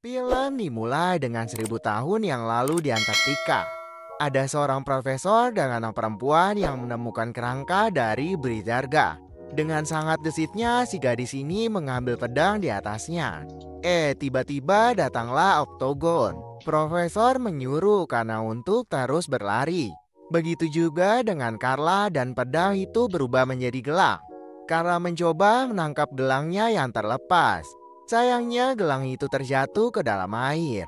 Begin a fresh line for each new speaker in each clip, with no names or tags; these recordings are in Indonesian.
Film dimulai dengan 1.000 tahun yang lalu di Antartika. Ada seorang profesor dan anak perempuan yang menemukan kerangka dari beri darga. Dengan sangat gesitnya, si gadis ini mengambil pedang di atasnya. Tiba-tiba datanglah Oktogon. Profesor menyuruh Kana untuk terus berlari. Begitu juga dengan Carla dan pedang itu berubah menjadi gelang. Carla mencoba menangkap gelangnya yang terlepas. Sayangnya gelang itu terjatuh ke dalam air.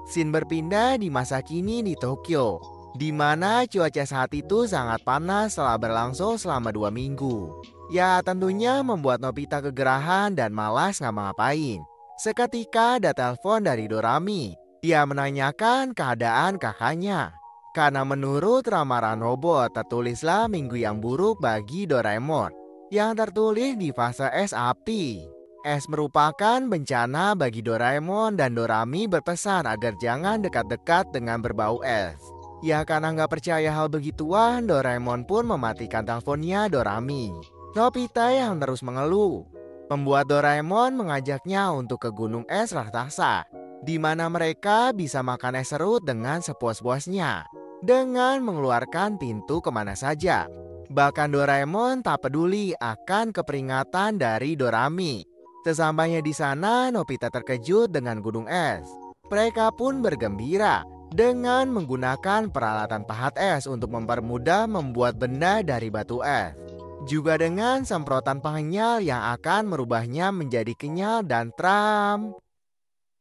Scene berpindah di masa kini di Tokyo, di mana cuaca saat itu sangat panas setelah berlangsung selama 2 minggu. Ya tentunya membuat Nobita kegerahan dan malas ngapa-ngapain. Seketika ada telepon dari Dorami. Dia menanyakan keadaan kakaknya. Karena menurut ramalan robot tertulislah minggu yang buruk bagi Doraemon. Yang tertulis di fase es api. Es merupakan bencana bagi Doraemon dan Dorami berpesan agar jangan dekat-dekat dengan berbau es. Ya karena nggak percaya hal begituan, Doraemon pun mematikan teleponnya Dorami. Nobita yang terus mengeluh membuat Doraemon mengajaknya untuk ke gunung es raksasa, di mana mereka bisa makan es serut dengan sepuas-puasnya, dengan mengeluarkan pintu kemana saja. Bahkan Doraemon tak peduli akan keperingatan dari Dorami. Sesampainya di sana, Nobita terkejut dengan gunung es. Mereka pun bergembira dengan menggunakan peralatan pahat es untuk mempermudah membuat benda dari batu es. Juga dengan semprotan pengenyal yang akan merubahnya menjadi kenyal dan tram.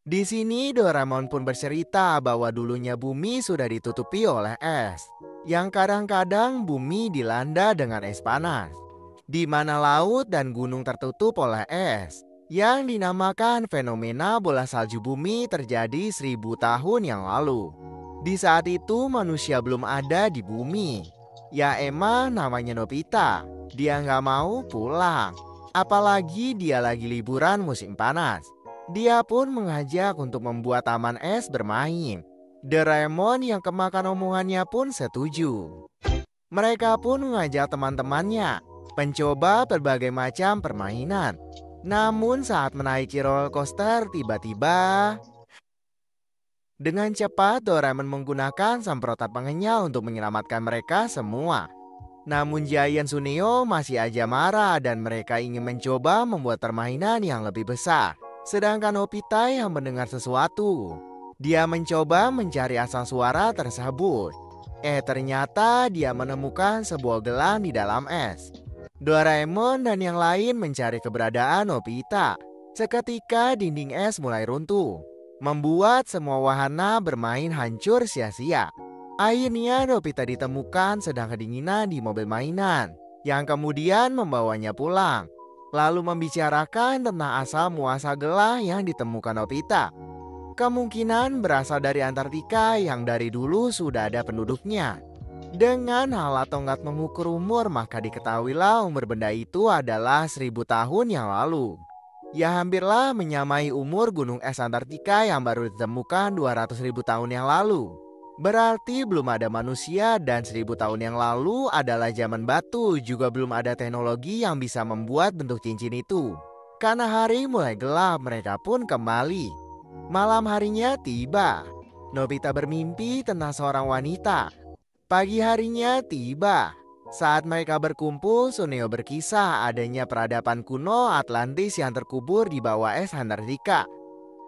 Di sini Doraemon pun bercerita bahwa dulunya bumi sudah ditutupi oleh es. Yang kadang-kadang bumi dilanda dengan es panas, di mana laut dan gunung tertutup oleh es. Yang dinamakan fenomena bola salju bumi terjadi 1.000 tahun yang lalu. Di saat itu manusia belum ada di bumi. Ya emang namanya Nobita, dia nggak mau pulang. Apalagi dia lagi liburan musim panas. Dia pun mengajak untuk membuat taman es bermain. Doraemon yang kemakan omongannya pun setuju. Mereka pun mengajak teman-temannya mencoba berbagai macam permainan. Namun saat menaiki roller coaster tiba-tiba dengan cepat Doraemon menggunakan semprotan pengenyal untuk menyelamatkan mereka semua. Namun Giant Suneo masih aja marah dan mereka ingin mencoba membuat permainan yang lebih besar. Sedangkan Nobita yang mendengar sesuatu. Dia mencoba mencari asal suara tersebut. Ternyata dia menemukan sebuah gelang di dalam es. Doraemon dan yang lain mencari keberadaan Nobita. Seketika dinding es mulai runtuh, membuat semua wahana bermain hancur sia-sia. Akhirnya Nobita ditemukan sedang kedinginan di mobil mainan, yang kemudian membawanya pulang. Lalu membicarakan tentang asal muasal gelang yang ditemukan Nobita. Kemungkinan berasal dari Antartika yang dari dulu sudah ada penduduknya. Dengan alat tongkat mengukur umur, maka diketahuilah umur benda itu adalah 1.000 tahun yang lalu. Ya hampirlah menyamai umur gunung es Antartika yang baru ditemukan 200.000 tahun yang lalu. Berarti belum ada manusia dan 1.000 tahun yang lalu adalah zaman batu, juga belum ada teknologi yang bisa membuat bentuk cincin itu. Karena hari mulai gelap, mereka pun kembali. Malam harinya tiba. Nobita bermimpi tentang seorang wanita. Pagi harinya tiba. Saat mereka berkumpul, Suneo berkisah adanya peradaban kuno Atlantis yang terkubur di bawah es Antartika,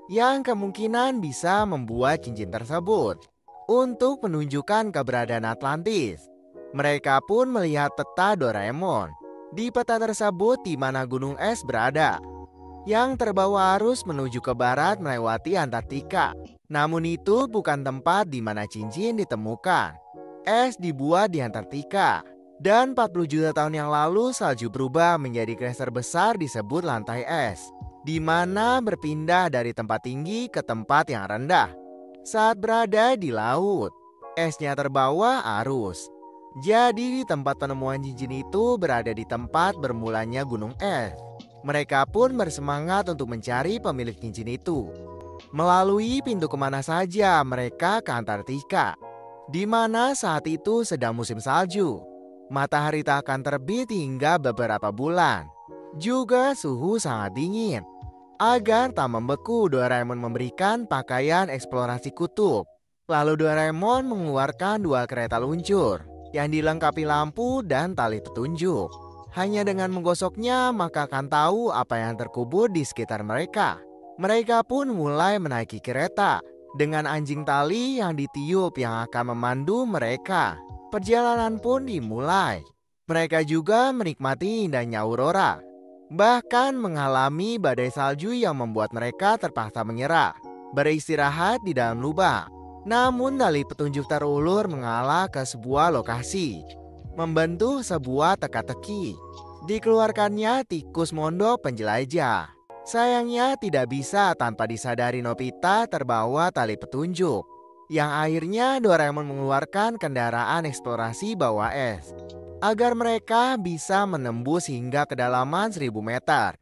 yang kemungkinan bisa membuat cincin tersebut. Untuk menunjukkan keberadaan Atlantis, mereka pun melihat peta Doraemon. Di peta tersebut di mana gunung es berada, yang terbawa arus menuju ke barat melewati Antartika. Namun itu bukan tempat di mana cincin ditemukan. Es dibuat di Antartika. Dan 40 juta tahun yang lalu salju berubah menjadi krater besar disebut lantai es, di mana berpindah dari tempat tinggi ke tempat yang rendah. Saat berada di laut, esnya terbawa arus. Jadi di tempat penemuan cincin itu berada di tempat bermulanya gunung es. Mereka pun bersemangat untuk mencari pemilik cincin itu. Melalui pintu kemana saja mereka ke Antartika, di mana saat itu sedang musim salju. Matahari tak akan terbit hingga beberapa bulan. Juga suhu sangat dingin. Agar tak membeku, Doraemon memberikan pakaian eksplorasi kutub. Lalu Doraemon mengeluarkan 2 kereta luncur yang dilengkapi lampu dan tali petunjuk. Hanya dengan menggosoknya maka akan tahu apa yang terkubur di sekitar mereka. Mereka pun mulai menaiki kereta dengan anjing tali yang ditiup yang akan memandu mereka. Perjalanan pun dimulai. Mereka juga menikmati indahnya aurora, bahkan mengalami badai salju yang membuat mereka terpaksa menyerah, beristirahat di dalam lubang. Namun tali petunjuk terulur mengalah ke sebuah lokasi, membentuk sebuah teka-teki. Dikeluarkannya tikus mondok penjelajah. Sayangnya tidak bisa tanpa disadari Nobita terbawa tali petunjuk. Yang akhirnya Doraemon mengeluarkan kendaraan eksplorasi bawah es agar mereka bisa menembus hingga kedalaman 1000 meter.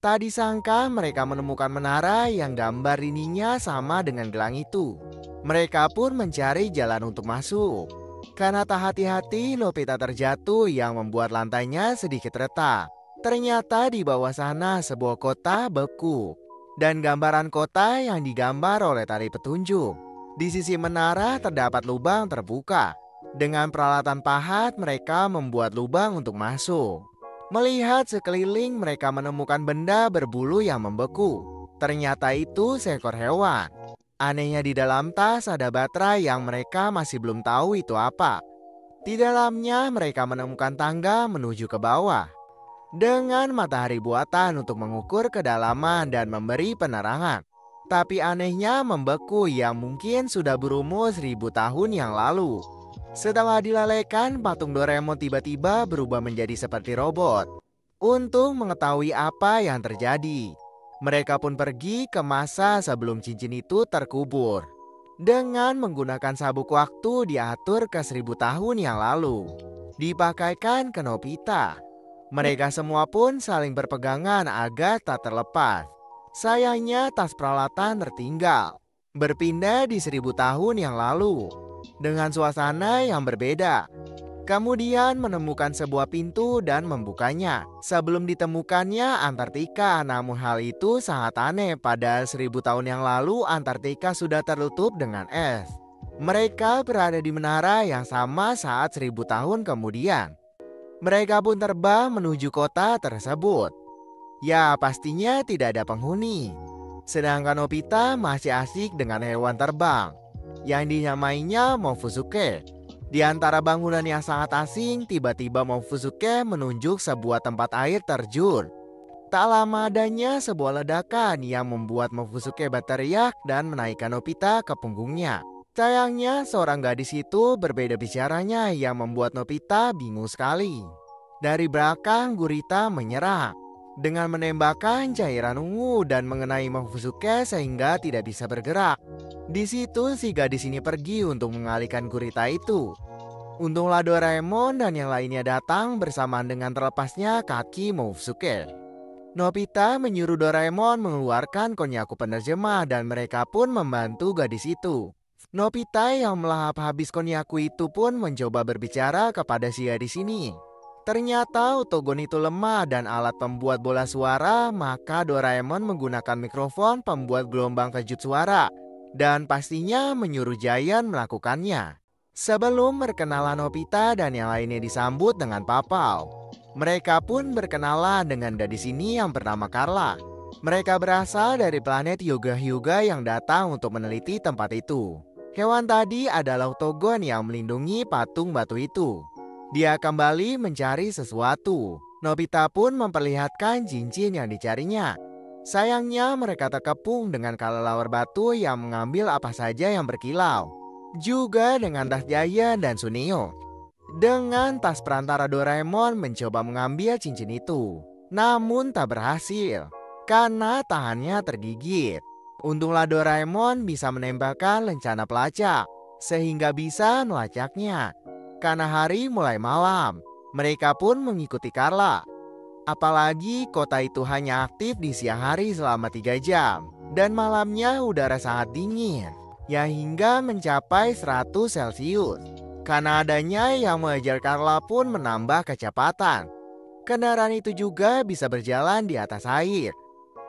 Tak disangka mereka menemukan menara yang gambar ininya sama dengan gelang itu. Mereka pun mencari jalan untuk masuk. Karena tak hati-hati, Nobita terjatuh yang membuat lantainya sedikit retak. Ternyata di bawah sana sebuah kota beku dan gambaran kota yang digambar oleh tali petunjuk. Di sisi menara terdapat lubang terbuka. Dengan peralatan pahat mereka membuat lubang untuk masuk. Melihat sekeliling mereka menemukan benda berbulu yang membeku. Ternyata itu seekor hewan. Anehnya di dalam tas ada baterai yang mereka masih belum tahu itu apa. Di dalamnya mereka menemukan tangga menuju ke bawah dengan matahari buatan untuk mengukur kedalaman dan memberi penerangan. Tapi anehnya membeku yang mungkin sudah berumur 1000 tahun yang lalu. Setelah dilalaikan, patung Doraemon tiba-tiba berubah menjadi seperti robot. Untuk mengetahui apa yang terjadi, mereka pun pergi ke masa sebelum cincin itu terkubur. Dengan menggunakan sabuk waktu diatur ke 1000 tahun yang lalu, dipakaikan ke Nobita. Mereka semua pun saling berpegangan agar tak terlepas. Sayangnya tas peralatan tertinggal, berpindah di 1000 tahun yang lalu dengan suasana yang berbeda. Kemudian menemukan sebuah pintu dan membukanya. Sebelum ditemukannya Antartika, namun hal itu sangat aneh. Padahal 1000 tahun yang lalu Antartika sudah tertutup dengan es. Mereka berada di menara yang sama saat 1000 tahun kemudian. Mereka pun terbang menuju kota tersebut. Ya, pastinya tidak ada penghuni. Sedangkan Nobita masih asik dengan hewan terbang yang dinamainya Mofusuke. Di antara bangunan yang sangat asing, tiba-tiba Mofusuke menunjuk sebuah tempat air terjun. Tak lama adanya sebuah ledakan yang membuat Mofusuke berteriak dan menaikkan Nobita ke punggungnya. Sayangnya seorang gadis itu berbeda bicaranya yang membuat Nobita bingung sekali. Dari belakang Gurita menyerang dengan menembakkan cairan ungu dan mengenai Mofusuke sehingga tidak bisa bergerak. Di situ si gadis ini pergi untuk mengalihkan gurita itu. Untunglah Doraemon dan yang lainnya datang bersamaan dengan terlepasnya kaki Mofusuke. Nobita menyuruh Doraemon mengeluarkan Konyaku penerjemah dan mereka pun membantu gadis itu. Nobita yang melahap habis Konyaku itu pun mencoba berbicara kepada si gadis ini. Ternyata Otogon itu lemah dan alat pembuat bola suara, maka Doraemon menggunakan mikrofon pembuat gelombang kejut suara dan pastinya menyuruh Giant melakukannya. Sebelum berkenalan, Nobita dan yang lainnya disambut dengan papau. Mereka pun berkenalan dengan gadis ini yang bernama Carla. Mereka berasal dari planet Hyuga yang datang untuk meneliti tempat itu. Hewan tadi adalah Otogon yang melindungi patung batu itu. Dia kembali mencari sesuatu. Nobita pun memperlihatkan cincin yang dicarinya. Sayangnya mereka terkepung dengan kelelawar batu yang mengambil apa saja yang berkilau. Juga dengan tas Giant dan Suneo. Dengan tas perantara, Doraemon mencoba mengambil cincin itu. Namun tak berhasil karena tangannya tergigit. Untunglah Doraemon bisa menembakkan lencana pelacak sehingga bisa melacaknya. Karena hari mulai malam, mereka pun mengikuti Carla. Apalagi kota itu hanya aktif di siang hari selama 3 jam. Dan malamnya udara sangat dingin, ya hingga mencapai 100 Celcius. Karena adanya yang mengejar Carla pun menambah kecepatan. Kendaraan itu juga bisa berjalan di atas air.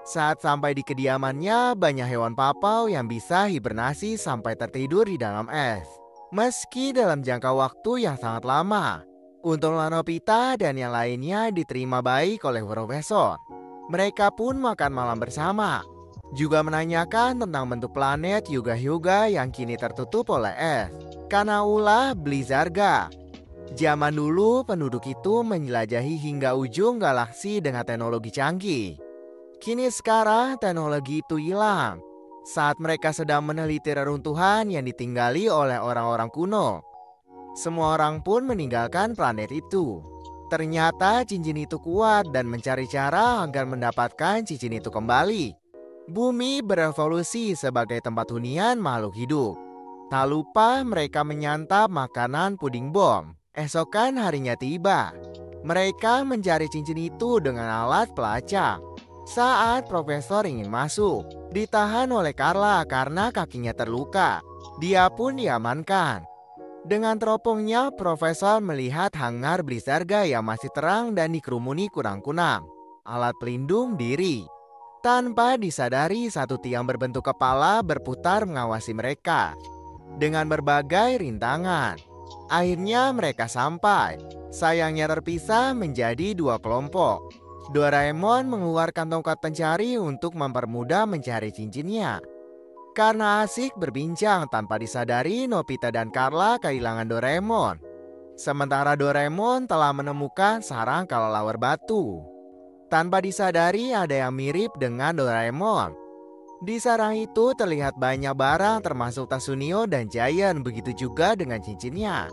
Saat sampai di kediamannya, banyak hewan papau yang bisa hibernasi sampai tertidur di dalam es. Meski dalam jangka waktu yang sangat lama. Untunglah Nobita dan yang lainnya diterima baik oleh profesor. Mereka pun makan malam bersama. Juga menanyakan tentang bentuk planet Hyuga-Hyuga yang kini tertutup oleh es. Karena ulah Blizarga. Zaman dulu penduduk itu menjelajahi hingga ujung galaksi dengan teknologi canggih. Kini sekarang teknologi itu hilang saat mereka sedang meneliti reruntuhan yang ditinggali oleh orang-orang kuno. Semua orang pun meninggalkan planet itu. Ternyata cincin itu kuat dan mencari cara agar mendapatkan cincin itu kembali. Bumi berevolusi sebagai tempat hunian makhluk hidup. Tak lupa mereka menyantap makanan puding bom. Esokan harinya tiba. Mereka mencari cincin itu dengan alat pelacak. Saat profesor ingin masuk, ditahan oleh Carla karena kakinya terluka. Dia pun diamankan. Dengan teropongnya, profesor melihat hangar Blizarga yang masih terang dan dikerumuni kunang-kunang. Alat pelindung diri. Tanpa disadari, satu tiang berbentuk kepala berputar mengawasi mereka. Dengan berbagai rintangan. Akhirnya mereka sampai. Sayangnya terpisah menjadi dua kelompok. Doraemon mengeluarkan tongkat pencari untuk mempermudah mencari cincinnya. Karena asik berbincang tanpa disadari, Nobita dan Carla kehilangan Doraemon. Sementara Doraemon telah menemukan sarang kelelawar batu. Tanpa disadari ada yang mirip dengan Doraemon. Di sarang itu terlihat banyak barang termasuk Tasunio dan Giant, begitu juga dengan cincinnya.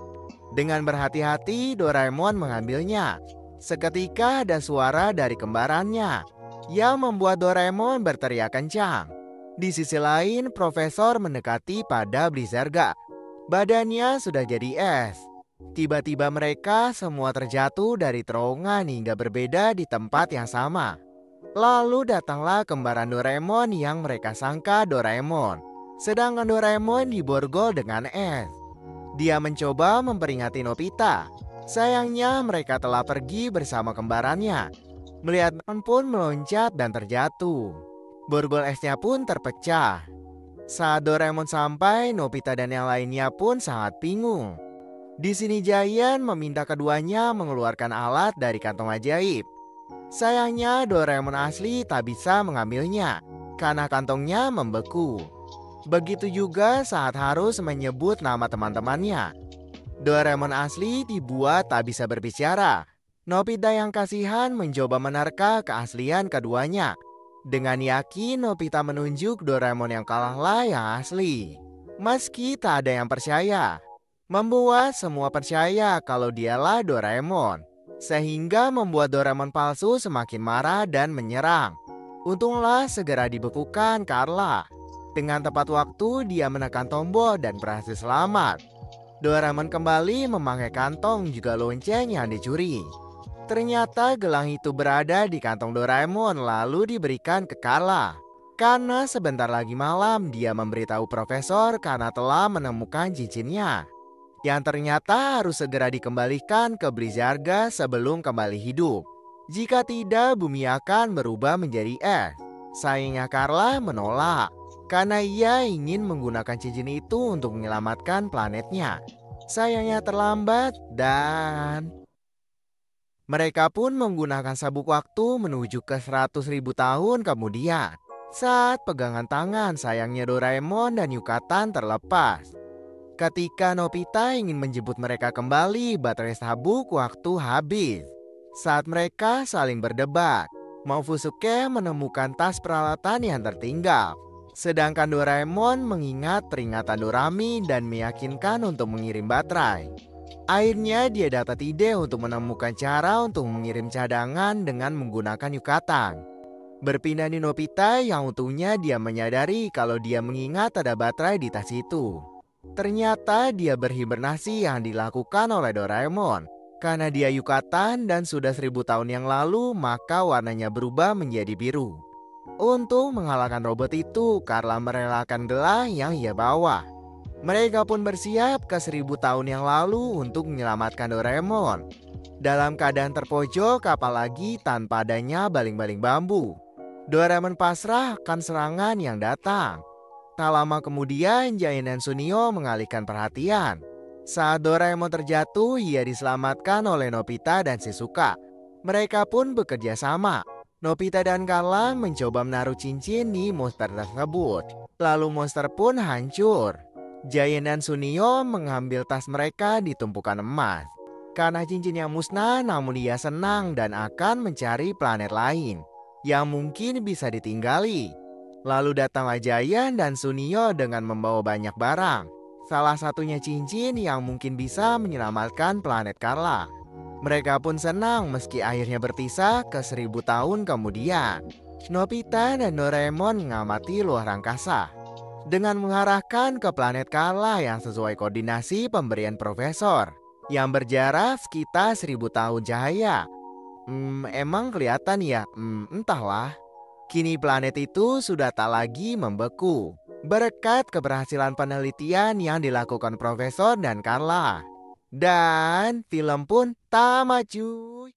Dengan berhati-hati Doraemon mengambilnya. Seketika ada suara dari kembarannya yang membuat Doraemon berteriak kencang. Di sisi lain, profesor mendekati pada Blizarga. Badannya sudah jadi es. Tiba-tiba mereka semua terjatuh dari terowongan hingga berbeda di tempat yang sama. Lalu datanglah kembaran Doraemon yang mereka sangka Doraemon. Sedangkan Doraemon diborgol dengan es. Dia mencoba memperingati Nobita. Sayangnya mereka telah pergi bersama kembarannya. Melihat pun meloncat dan terjatuh. Borgol esnya pun terpecah. Saat Doraemon sampai, Nobita dan yang lainnya pun sangat bingung. Di sini Giant meminta keduanya mengeluarkan alat dari kantong ajaib. Sayangnya Doraemon asli tak bisa mengambilnya karena kantongnya membeku. Begitu juga saat harus menyebut nama teman-temannya. Doraemon asli dibuat tak bisa berbicara. Nobita yang kasihan mencoba menerka keaslian keduanya. Dengan yakin Nobita menunjuk Doraemon yang kalahlah yang asli. Meski tak ada yang percaya. Membuat semua percaya kalau dialah Doraemon. Sehingga membuat Doraemon palsu semakin marah dan menyerang. Untunglah segera dibekukan Carla. Dengan tepat waktu dia menekan tombol dan berhasil selamat. Doraemon kembali memakai kantong juga lonceng yang dicuri. Ternyata gelang itu berada di kantong Doraemon lalu diberikan ke Carla. Karena sebentar lagi malam dia memberitahu profesor karena telah menemukan cincinnya. Yang ternyata harus segera dikembalikan ke Blizarga sebelum kembali hidup. Jika tidak, bumi akan berubah menjadi es. Sayangnya Carla menolak. Karena ia ingin menggunakan cincin itu untuk menyelamatkan planetnya. Sayangnya terlambat dan mereka pun menggunakan sabuk waktu menuju ke 100.000 tahun kemudian. Saat pegangan tangan, sayangnya Doraemon dan Yukatan terlepas. Ketika Nobita ingin menjemput mereka kembali, baterai sabuk waktu habis. Saat mereka saling berdebat, Momofusuke menemukan tas peralatan yang tertinggal. Sedangkan Doraemon mengingat peringatan Dorami dan meyakinkan untuk mengirim baterai. Akhirnya dia dapat ide untuk menemukan cara untuk mengirim cadangan dengan menggunakan Yukatan. Berpindah di Nobita yang untungnya dia menyadari kalau dia mengingat ada baterai di tas itu. Ternyata dia berhibernasi yang dilakukan oleh Doraemon. Karena dia Yukatan dan sudah 1000 tahun yang lalu, maka warnanya berubah menjadi biru. Untuk mengalahkan robot itu, Carla merelakan gelang yang ia bawa. Mereka pun bersiap ke 1000 tahun yang lalu untuk menyelamatkan Doraemon. Dalam keadaan terpojok, apalagi tanpa adanya baling-baling bambu. Doraemon pasrah akan serangan yang datang. Tak lama kemudian, Giant dan Sunio mengalihkan perhatian. Saat Doraemon terjatuh, ia diselamatkan oleh Nobita dan Shizuka. Mereka pun bekerja sama. Nobita dan Carla mencoba menaruh cincin di monster tersebut. Lalu monster pun hancur. Giant dan Sunio mengambil tas mereka di tumpukan emas. Karena cincinnya musnah, namun ia senang dan akan mencari planet lain yang mungkin bisa ditinggali. Lalu datanglah Giant dan Sunio dengan membawa banyak barang. Salah satunya cincin yang mungkin bisa menyelamatkan planet Karla. Mereka pun senang meski akhirnya berpisah ke 1000 tahun kemudian. Nobita dan Doraemon mengamati luar angkasa dengan mengarahkan ke planet Karla yang sesuai koordinasi pemberian profesor yang berjarak sekitar 1000 tahun cahaya. Emang kelihatan ya? Entahlah. Kini planet itu sudah tak lagi membeku berkat keberhasilan penelitian yang dilakukan Profesor dan Carla. Dan film pun tamat cuy.